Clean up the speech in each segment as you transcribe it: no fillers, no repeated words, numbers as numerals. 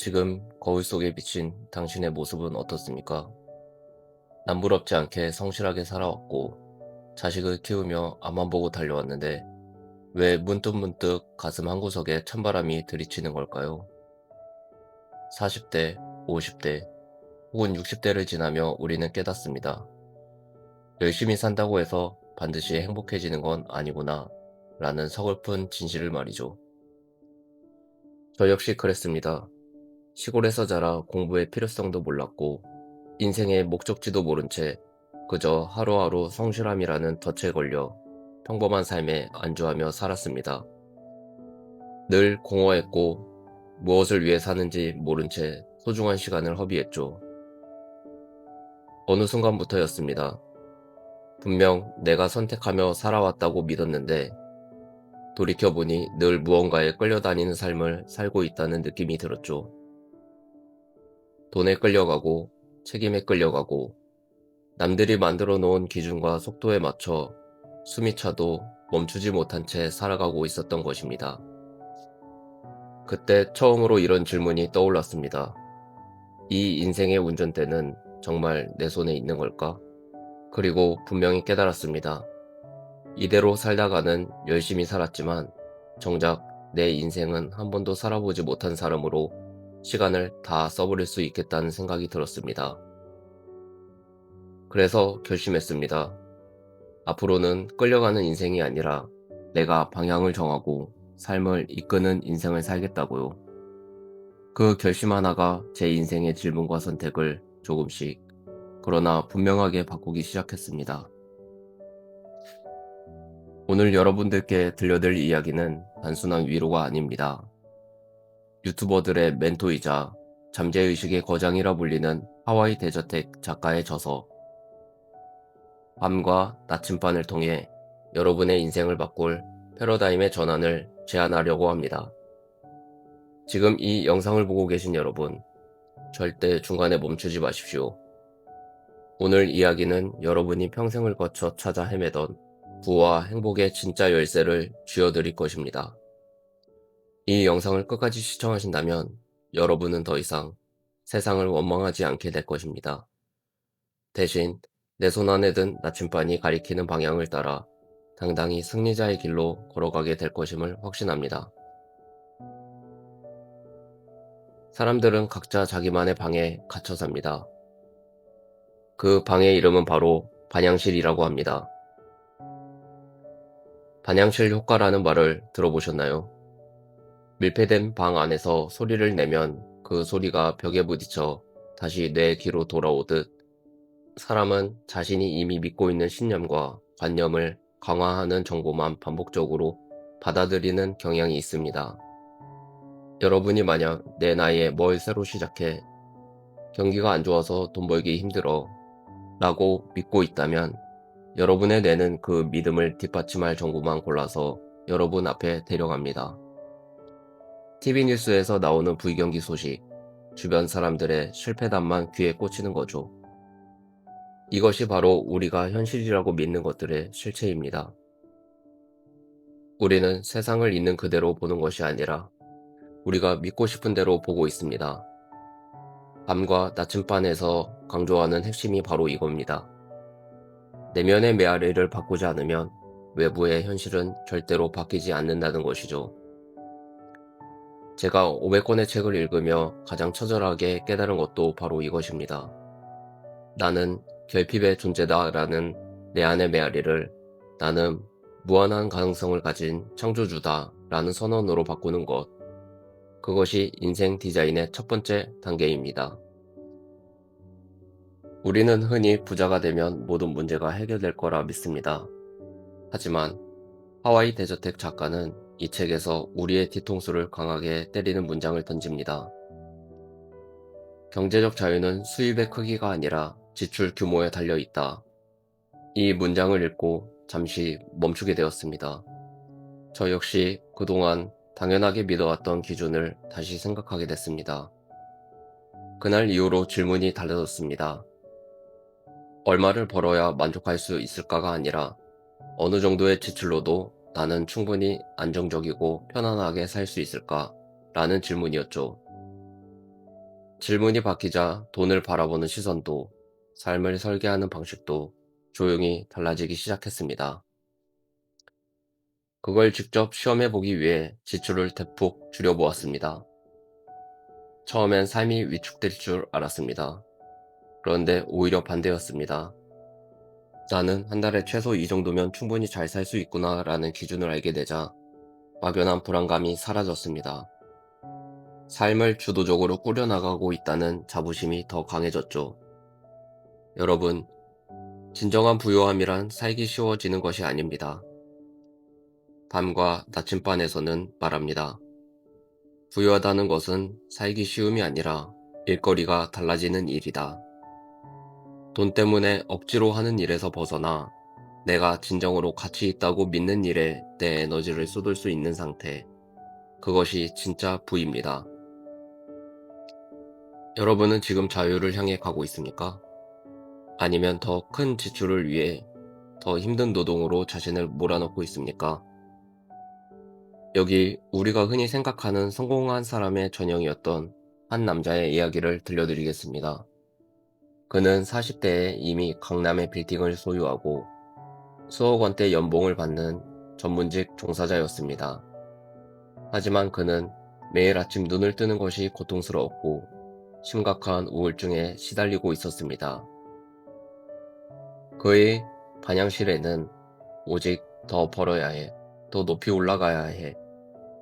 지금 거울 속에 비친 당신의 모습은 어떻습니까? 남부럽지 않게 성실하게 살아왔고, 자식을 키우며 앞만 보고 달려왔는데, 왜 문득문득 가슴 한구석에 찬바람이 들이치는 걸까요? 40대, 50대, 혹은 60대를 지나며 우리는 깨닫습니다. 열심히 산다고 해서 반드시 행복해지는 건 아니구나, 라는 서글픈 진실을 말이죠. 저 역시 그랬습니다. 시골에서 자라 공부의 필요성도 몰랐고, 인생의 목적지도 모른 채 그저 하루하루 성실함이라는 덫에 걸려 평범한 삶에 안주하며 살았습니다. 늘 공허했고 무엇을 위해 사는지 모른 채 소중한 시간을 허비했죠. 어느 순간부터였습니다. 분명 내가 선택하며 살아왔다고 믿었는데 돌이켜보니 늘 무언가에 끌려다니는 삶을 살고 있다는 느낌이 들었죠. 돈에 끌려가고 책임에 끌려가고 남들이 만들어 놓은 기준과 속도에 맞춰 숨이 차도 멈추지 못한 채 살아가고 있었던 것입니다. 그때 처음으로 이런 질문이 떠올랐습니다. 이 인생의 운전대는 정말 내 손에 있는 걸까? 그리고 분명히 깨달았습니다. 이대로 살다가는 열심히 살았지만 정작 내 인생은 한 번도 살아보지 못한 사람으로 시간을 다 써버릴 수 있겠다는 생각이 들었습니다. 그래서 결심했습니다. 앞으로는 끌려가는 인생이 아니라 내가 방향을 정하고 삶을 이끄는 인생을 살겠다고요. 그 결심 하나가 제 인생의 질문과 선택을 조금씩, 그러나 분명하게 바꾸기 시작했습니다. 오늘 여러분들께 들려드릴 이야기는 단순한 위로가 아닙니다. 유튜버들의 멘토이자 잠재의식의 거장이라 불리는 하와이 대저택 작가의 저서 밤과 나침반을 통해 여러분의 인생을 바꿀 패러다임의 전환을 제안하려고 합니다. 지금 이 영상을 보고 계신 여러분, 절대 중간에 멈추지 마십시오. 오늘 이야기는 여러분이 평생을 거쳐 찾아 헤매던 부와 행복의 진짜 열쇠를 쥐어드릴 것입니다. 이 영상을 끝까지 시청하신다면 여러분은 더 이상 세상을 원망하지 않게 될 것입니다. 대신 내 손 안에 든 나침반이 가리키는 방향을 따라 당당히 승리자의 길로 걸어가게 될 것임을 확신합니다. 사람들은 각자 자기만의 방에 갇혀 삽니다. 그 방의 이름은 바로 반향실이라고 합니다. 반향실 효과라는 말을 들어보셨나요? 밀폐된 방 안에서 소리를 내면 그 소리가 벽에 부딪혀 다시 뇌 귀로 돌아오듯 사람은 자신이 이미 믿고 있는 신념과 관념을 강화하는 정보만 반복적으로 받아들이는 경향이 있습니다. 여러분이 만약 내 나이에 뭘 새로 시작해 경기가 안 좋아서 돈 벌기 힘들어 라고 믿고 있다면 여러분의 뇌는 그 믿음을 뒷받침할 정보만 골라서 여러분 앞에 데려갑니다. TV 뉴스에서 나오는 불경기 소식, 주변 사람들의 실패담만 귀에 꽂히는 거죠. 이것이 바로 우리가 현실이라고 믿는 것들의 실체입니다. 우리는 세상을 있는 그대로 보는 것이 아니라 우리가 믿고 싶은 대로 보고 있습니다. 밤과 나침반에서 강조하는 핵심이 바로 이겁니다. 내면의 메아리를 바꾸지 않으면 외부의 현실은 절대로 바뀌지 않는다는 것이죠. 제가 500권의 책을 읽으며 가장 처절하게 깨달은 것도 바로 이것입니다. 나는 결핍의 존재다 라는 내 안의 메아리를 나는 무한한 가능성을 가진 창조주다 라는 선언으로 바꾸는 것. 그것이 인생 디자인의 첫 번째 단계입니다. 우리는 흔히 부자가 되면 모든 문제가 해결될 거라 믿습니다. 하지만 하와이 대저택 작가는 이 책에서 우리의 뒤통수를 강하게 때리는 문장을 던집니다. 경제적 자유는 수입의 크기가 아니라 지출 규모에 달려 있다. 이 문장을 읽고 잠시 멈추게 되었습니다. 저 역시 그동안 당연하게 믿어왔던 기준을 다시 생각하게 됐습니다. 그날 이후로 질문이 달라졌습니다. 얼마를 벌어야 만족할 수 있을까가 아니라 어느 정도의 지출로도 나는 충분히 안정적이고 편안하게 살 수 있을까? 라는 질문이었죠. 질문이 바뀌자 돈을 바라보는 시선도, 삶을 설계하는 방식도 조용히 달라지기 시작했습니다. 그걸 직접 시험해 보기 위해 지출을 대폭 줄여보았습니다. 처음엔 삶이 위축될 줄 알았습니다. 그런데 오히려 반대였습니다. 나는 한 달에 최소 이 정도면 충분히 잘 살 수 있구나 라는 기준을 알게 되자 막연한 불안감이 사라졌습니다. 삶을 주도적으로 꾸려나가고 있다는 자부심이 더 강해졌죠. 여러분, 진정한 부유함이란 살기 쉬워지는 것이 아닙니다. 밤과 나침반에서는 말합니다. 부유하다는 것은 살기 쉬움이 아니라 일거리가 달라지는 일이다. 돈 때문에 억지로 하는 일에서 벗어나 내가 진정으로 가치 있다고 믿는 일에 내 에너지를 쏟을 수 있는 상태. 그것이 진짜 부입니다. 여러분은 지금 자유를 향해 가고 있습니까? 아니면 더 큰 지출을 위해 더 힘든 노동으로 자신을 몰아넣고 있습니까? 여기 우리가 흔히 생각하는 성공한 사람의 전형이었던 한 남자의 이야기를 들려드리겠습니다. 그는 40대에 이미 강남의 빌딩을 소유하고 수억 원대 연봉을 받는 전문직 종사자였습니다. 하지만 그는 매일 아침 눈을 뜨는 것이 고통스러웠고 심각한 우울증에 시달리고 있었습니다. 그의 반향실에는 오직 더 벌어야 해, 더 높이 올라가야 해,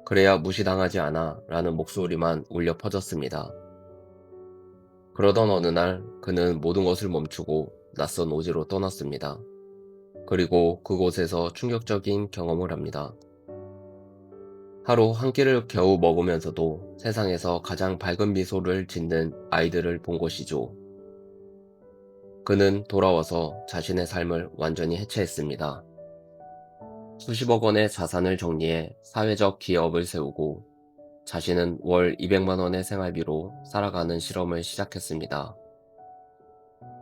그래야 무시당하지 않아 라는 목소리만 울려 퍼졌습니다. 그러던 어느 날 그는 모든 것을 멈추고 낯선 오지로 떠났습니다. 그리고 그곳에서 충격적인 경험을 합니다. 하루 한 끼를 겨우 먹으면서도 세상에서 가장 밝은 미소를 짓는 아이들을 본 것이죠. 그는 돌아와서 자신의 삶을 완전히 해체했습니다. 수십억 원의 자산을 정리해 사회적 기업을 세우고 자신은 월 200만 원의 생활비로 살아가는 실험을 시작했습니다.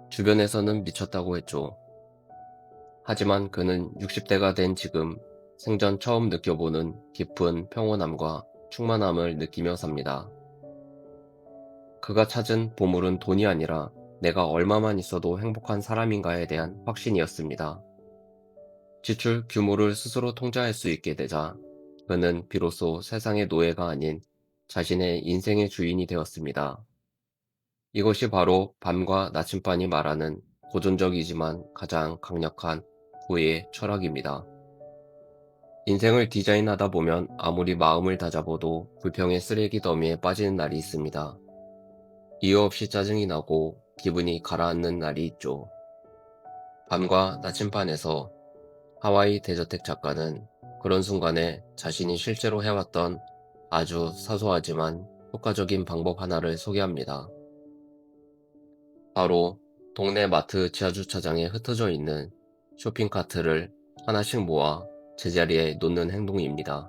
주변에서는 미쳤다고 했죠. 하지만 그는 60대가 된 지금 생전 처음 느껴보는 깊은 평온함과 충만함을 느끼며 삽니다. 그가 찾은 보물은 돈이 아니라 내가 얼마만 있어도 행복한 사람인가에 대한 확신이었습니다. 지출 규모를 스스로 통제할 수 있게 되자 그는 비로소 세상의 노예가 아닌 자신의 인생의 주인이 되었습니다. 이것이 바로 밤과 나침반이 말하는 고전적이지만 가장 강력한 부의 철학입니다. 인생을 디자인하다 보면 아무리 마음을 다잡아도 불평의 쓰레기 더미에 빠지는 날이 있습니다. 이유 없이 짜증이 나고 기분이 가라앉는 날이 있죠. 밤과 나침반에서 하와이 대저택 작가는 그런 순간에 자신이 실제로 해왔던 아주 사소하지만 효과적인 방법 하나를 소개합니다. 바로 동네 마트 지하주차장에 흩어져 있는 쇼핑카트를 하나씩 모아 제자리에 놓는 행동입니다.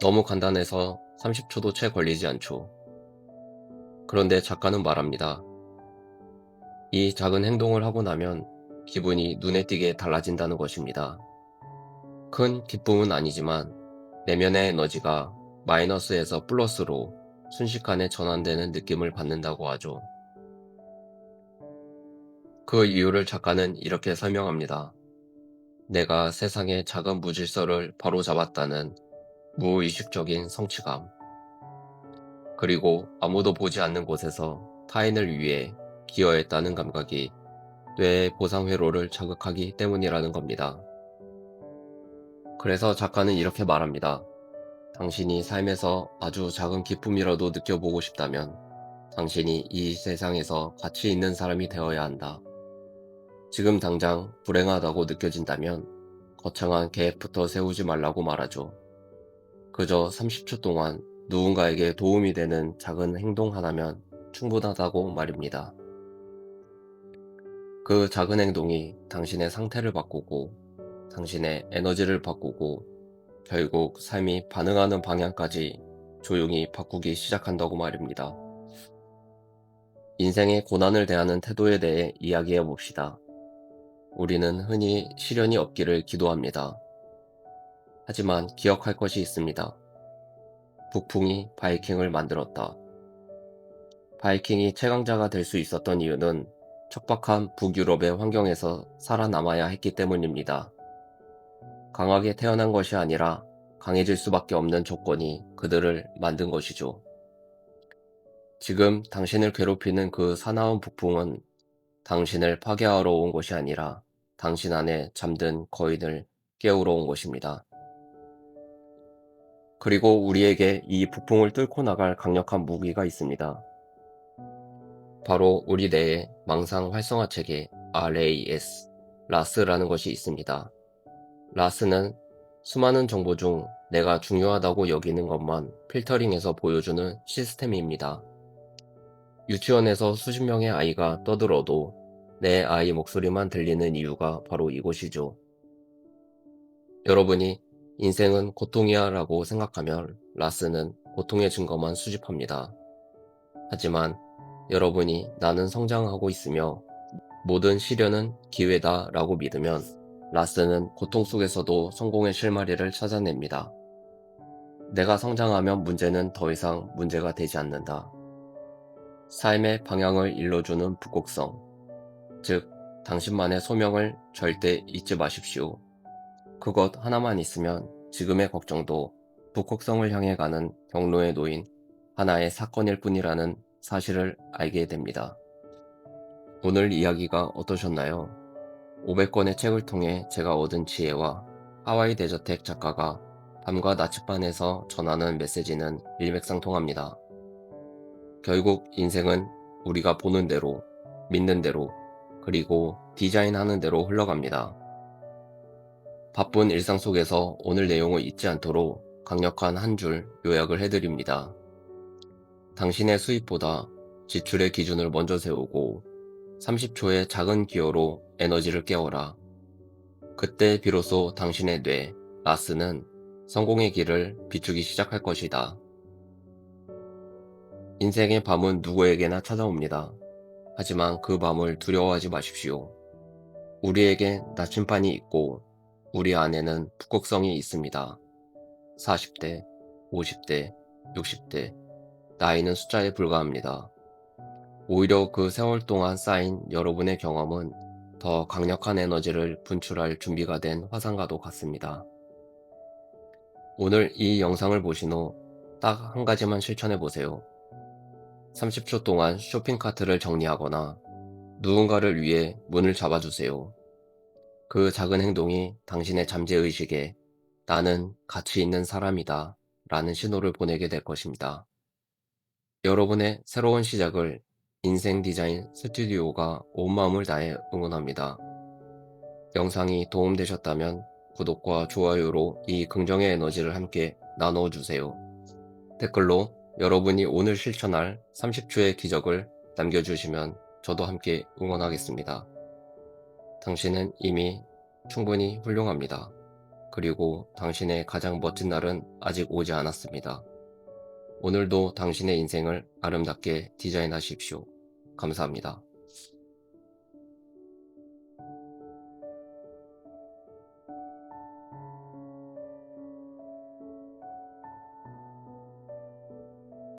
너무 간단해서 30초도 채 걸리지 않죠. 그런데 작가는 말합니다. 이 작은 행동을 하고 나면 기분이 눈에 띄게 달라진다는 것입니다. 큰 기쁨은 아니지만 내면의 에너지가 마이너스에서 플러스로 순식간에 전환되는 느낌을 받는다고 하죠. 그 이유를 작가는 이렇게 설명합니다. 내가 세상의 작은 무질서를 바로잡았다는 무의식적인 성취감. 그리고 아무도 보지 않는 곳에서 타인을 위해 기여했다는 감각이 뇌의 보상회로를 자극하기 때문이라는 겁니다. 그래서 작가는 이렇게 말합니다. 당신이 삶에서 아주 작은 기쁨이라도 느껴보고 싶다면 당신이 이 세상에서 가치 있는 사람이 되어야 한다. 지금 당장 불행하다고 느껴진다면 거창한 계획부터 세우지 말라고 말하죠. 그저 30초 동안 누군가에게 도움이 되는 작은 행동 하나면 충분하다고 말입니다. 그 작은 행동이 당신의 상태를 바꾸고 당신의 에너지를 바꾸고 결국 삶이 반응하는 방향까지 조용히 바꾸기 시작한다고 말입니다. 인생의 고난을 대하는 태도에 대해 이야기해 봅시다. 우리는 흔히 시련이 없기를 기도합니다. 하지만 기억할 것이 있습니다. 북풍이 바이킹을 만들었다. 바이킹이 최강자가 될 수 있었던 이유는 척박한 북유럽의 환경에서 살아남아야 했기 때문입니다. 강하게 태어난 것이 아니라 강해질 수밖에 없는 조건이 그들을 만든 것이죠. 지금 당신을 괴롭히는 그 사나운 북풍은 당신을 파괴하러 온 것이 아니라 당신 안에 잠든 거인을 깨우러 온 것입니다. 그리고 우리에게 이 북풍을 뚫고 나갈 강력한 무기가 있습니다. 바로 우리 내에 망상 활성화 체계 RAS, 라스라는 것이 있습니다. 라스는 수많은 정보 중 내가 중요하다고 여기는 것만 필터링해서 보여주는 시스템입니다. 유치원에서 수십 명의 아이가 떠들어도 내 아이 목소리만 들리는 이유가 바로 이것이죠. 여러분이 인생은 고통이야 라고 생각하면 라스는 고통의 증거만 수집합니다. 하지만 여러분이 나는 성장하고 있으며 모든 시련은 기회다 라고 믿으면 라스는 고통 속에서도 성공의 실마리를 찾아냅니다. 내가 성장하면 문제는 더 이상 문제가 되지 않는다. 삶의 방향을 일러주는 북극성, 즉 당신만의 소명을 절대 잊지 마십시오. 그것 하나만 있으면 지금의 걱정도 북극성을 향해 가는 경로에 놓인 하나의 사건일 뿐이라는 사실을 알게 됩니다. 오늘 이야기가 어떠셨나요? 500권의 책을 통해 제가 얻은 지혜와 하와이 대저택 작가가 밤과 나침반에서 전하는 메시지는 일맥상통합니다. 결국 인생은 우리가 보는 대로, 믿는 대로, 그리고 디자인하는 대로 흘러갑니다. 바쁜 일상 속에서 오늘 내용을 잊지 않도록 강력한 한 줄 요약을 해드립니다. 당신의 수입보다 지출의 기준을 먼저 세우고 30초의 작은 기여로 에너지를 깨워라. 그때 비로소 당신의 뇌, 라스는 성공의 길을 비추기 시작할 것이다. 인생의 밤은 누구에게나 찾아옵니다. 하지만 그 밤을 두려워하지 마십시오. 우리에게 나침반이 있고 우리 안에는 북극성이 있습니다. 40대, 50대, 60대, 나이는 숫자에 불과합니다. 오히려 그 세월 동안 쌓인 여러분의 경험은 더 강력한 에너지를 분출할 준비가 된 화산과도 같습니다. 오늘 이 영상을 보신 후 딱 한 가지만 실천해 보세요. 30초 동안 쇼핑카트를 정리하거나 누군가를 위해 문을 잡아주세요. 그 작은 행동이 당신의 잠재의식에 나는 가치 있는 사람이다 라는 신호를 보내게 될 것입니다. 여러분의 새로운 시작을 인생 디자인 스튜디오가 온 마음을 다해 응원합니다. 영상이 도움되셨다면 구독과 좋아요로 이 긍정의 에너지를 함께 나눠주세요. 댓글로 여러분이 오늘 실천할 30초의 기적을 남겨주시면 저도 함께 응원하겠습니다. 당신은 이미 충분히 훌륭합니다. 그리고 당신의 가장 멋진 날은 아직 오지 않았습니다. 오늘도 당신의 인생을 아름답게 디자인하십시오. 감사합니다.